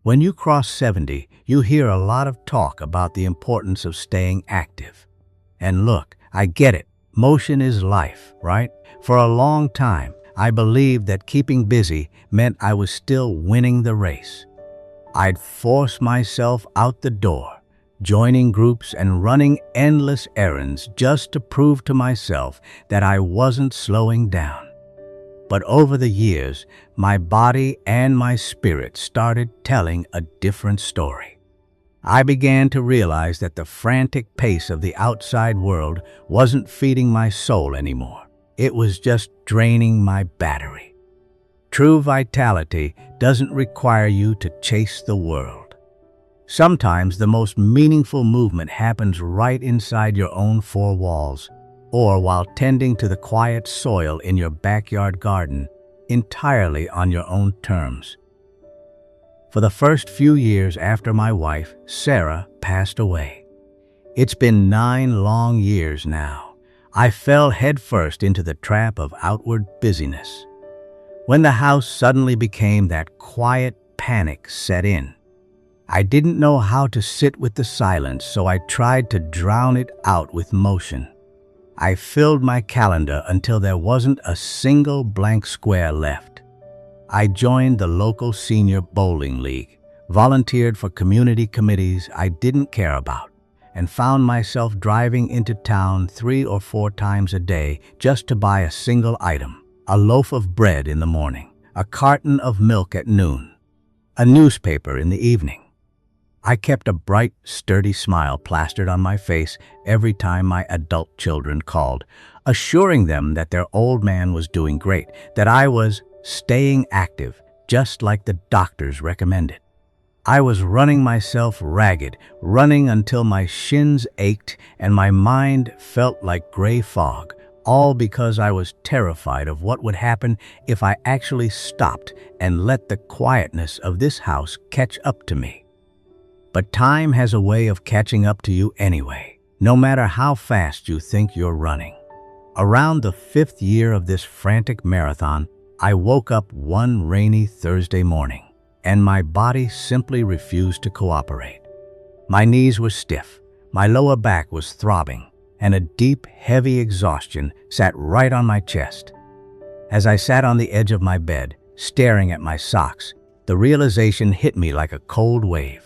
When you cross 70, you hear a lot of talk about the importance of staying active. And look, I get it. Motion is life, right? For a long time, I believed that keeping busy meant I was still winning the race. I'd force myself out the door, joining groups and running endless errands just to prove to myself that I wasn't slowing down. But over the years, my body and my spirit started telling a different story. I began to realize that the frantic pace of the outside world wasn't feeding my soul anymore. It was just draining my battery. True vitality doesn't require you to chase the world. Sometimes the most meaningful movement happens right inside your own four walls, or while tending to the quiet soil in your backyard garden, entirely on your own terms. For the first few years after my wife, Sarah, passed away. It's been 9 long years now. I fell headfirst into the trap of outward busyness. When the house suddenly became that quiet panic set in. I didn't know how to sit with the silence, so I tried to drown it out with motion. I filled my calendar until there wasn't a single blank square left. I joined the local senior bowling league, volunteered for community committees I didn't care about, and found myself driving into town 3 or 4 times a day just to buy a single item: a loaf of bread in the morning, a carton of milk at noon, a newspaper in the evening. I kept a bright, sturdy smile plastered on my face every time my adult children called, assuring them that their old man was doing great, that I was staying active, just like the doctors recommended. I was running myself ragged, running until my shins ached and my mind felt like gray fog, all because I was terrified of what would happen if I actually stopped and let the quietness of this house catch up to me. But time has a way of catching up to you anyway, no matter how fast you think you're running. Around the 5th year of this frantic marathon, I woke up one rainy Thursday morning, and my body simply refused to cooperate. My knees were stiff, my lower back was throbbing, and a deep, heavy exhaustion sat right on my chest. As I sat on the edge of my bed, staring at my socks, the realization hit me like a cold wave.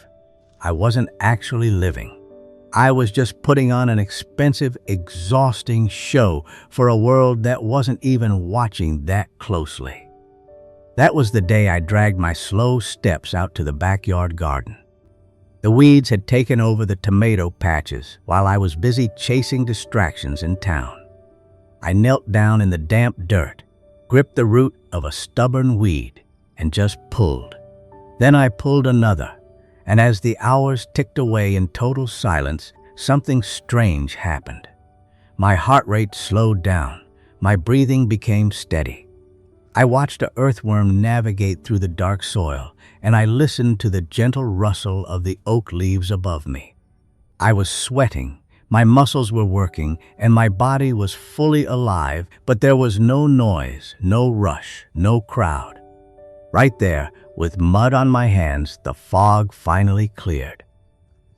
I wasn't actually living. I was just putting on an expensive, exhausting show for a world that wasn't even watching that closely. That was the day I dragged my slow steps out to the backyard garden. The weeds had taken over the tomato patches while I was busy chasing distractions in town. I knelt down in the damp dirt, gripped the root of a stubborn weed, and just pulled. Then I pulled another, and as the hours ticked away in total silence, something strange happened. My heart rate slowed down. My breathing became steady. I watched an earthworm navigate through the dark soil, and I listened to the gentle rustle of the oak leaves above me. I was sweating, my muscles were working, and my body was fully alive, but there was no noise, no rush, no crowd. Right there, with mud on my hands, the fog finally cleared.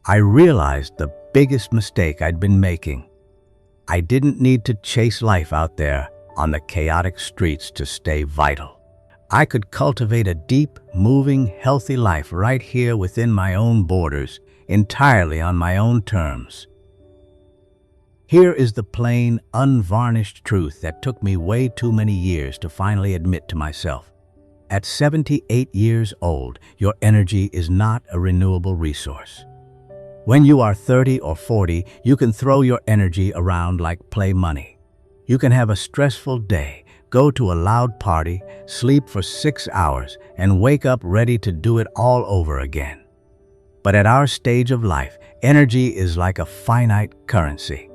I realized the biggest mistake I'd been making. I didn't need to chase life out there on the chaotic streets to stay vital. I could cultivate a deep, moving, healthy life right here within my own borders, entirely on my own terms. Here is the plain, unvarnished truth that took me way too many years to finally admit to myself. At 78 years old, your energy is not a renewable resource. When you are 30 or 40, you can throw your energy around like play money. You can have a stressful day, go to a loud party, sleep for 6 hours, and wake up ready to do it all over again. But at our stage of life, energy is like a finite currency.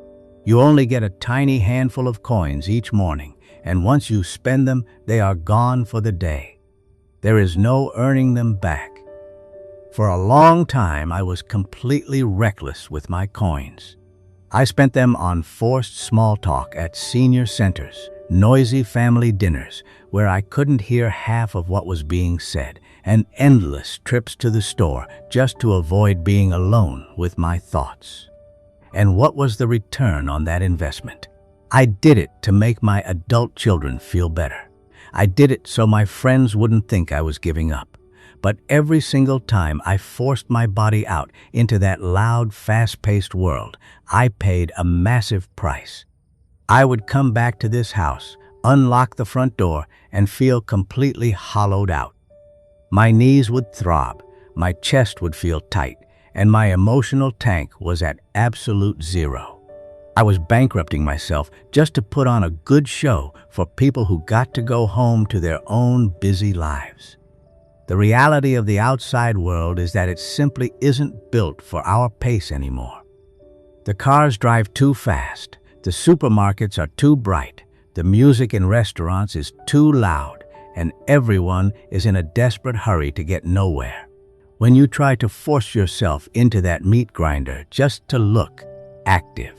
You only get a tiny handful of coins each morning, and once you spend them, they are gone for the day. There is no earning them back. For a long time, I was completely reckless with my coins. I spent them on forced small talk at senior centers, noisy family dinners where I couldn't hear half of what was being said, and endless trips to the store just to avoid being alone with my thoughts. And what was the return on that investment? I did it to make my adult children feel better. I did it so my friends wouldn't think I was giving up. But every single time I forced my body out into that loud, fast-paced world, I paid a massive price. I would come back to this house, unlock the front door, and feel completely hollowed out. My knees would throb, my chest would feel tight, and my emotional tank was at absolute zero. I was bankrupting myself just to put on a good show for people who got to go home to their own busy lives. The reality of the outside world is that it simply isn't built for our pace anymore. The cars drive too fast, the supermarkets are too bright, the music in restaurants is too loud, and everyone is in a desperate hurry to get nowhere. When you try to force yourself into that meat grinder just to look active,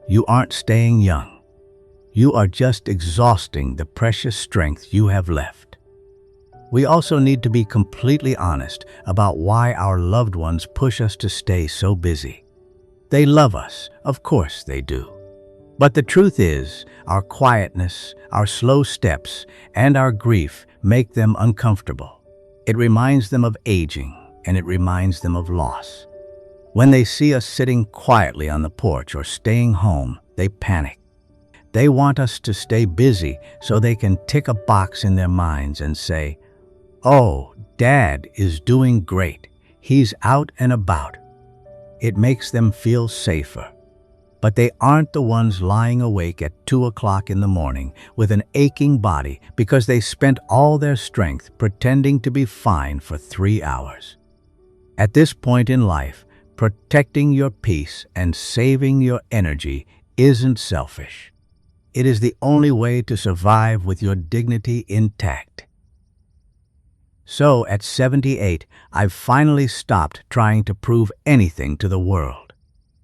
you aren't staying young. You are just exhausting the precious strength you have left. We also need to be completely honest about why our loved ones push us to stay so busy. They love us, of course they do. But the truth is, our quietness, our slow steps, and our grief make them uncomfortable. It reminds them of aging, and it reminds them of loss. When they see us sitting quietly on the porch or staying home, they panic. They want us to stay busy so they can tick a box in their minds and say, "Oh, Dad is doing great. He's out and about." It makes them feel safer. But they aren't the ones lying awake at 2 o'clock in the morning with an aching body because they spent all their strength pretending to be fine for 3 hours. At this point in life, protecting your peace and saving your energy isn't selfish. It is the only way to survive with your dignity intact. So, at 78, I've finally stopped trying to prove anything to the world.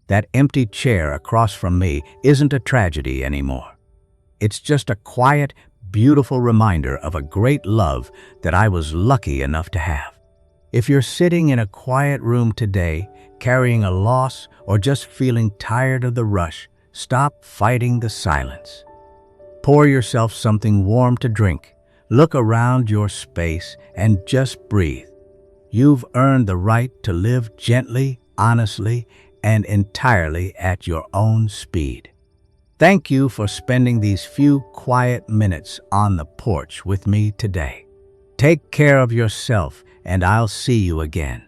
That empty chair across from me isn't a tragedy anymore. It's just a quiet, beautiful reminder of a great love that I was lucky enough to have. If you're sitting in a quiet room today, carrying a loss, or just feeling tired of the rush, stop fighting the silence. Pour yourself something warm to drink. Look around your space and just breathe. You've earned the right to live gently, honestly, and entirely at your own speed. Thank you for spending these few quiet minutes on the porch with me today. Take care of yourself, and I'll see you again.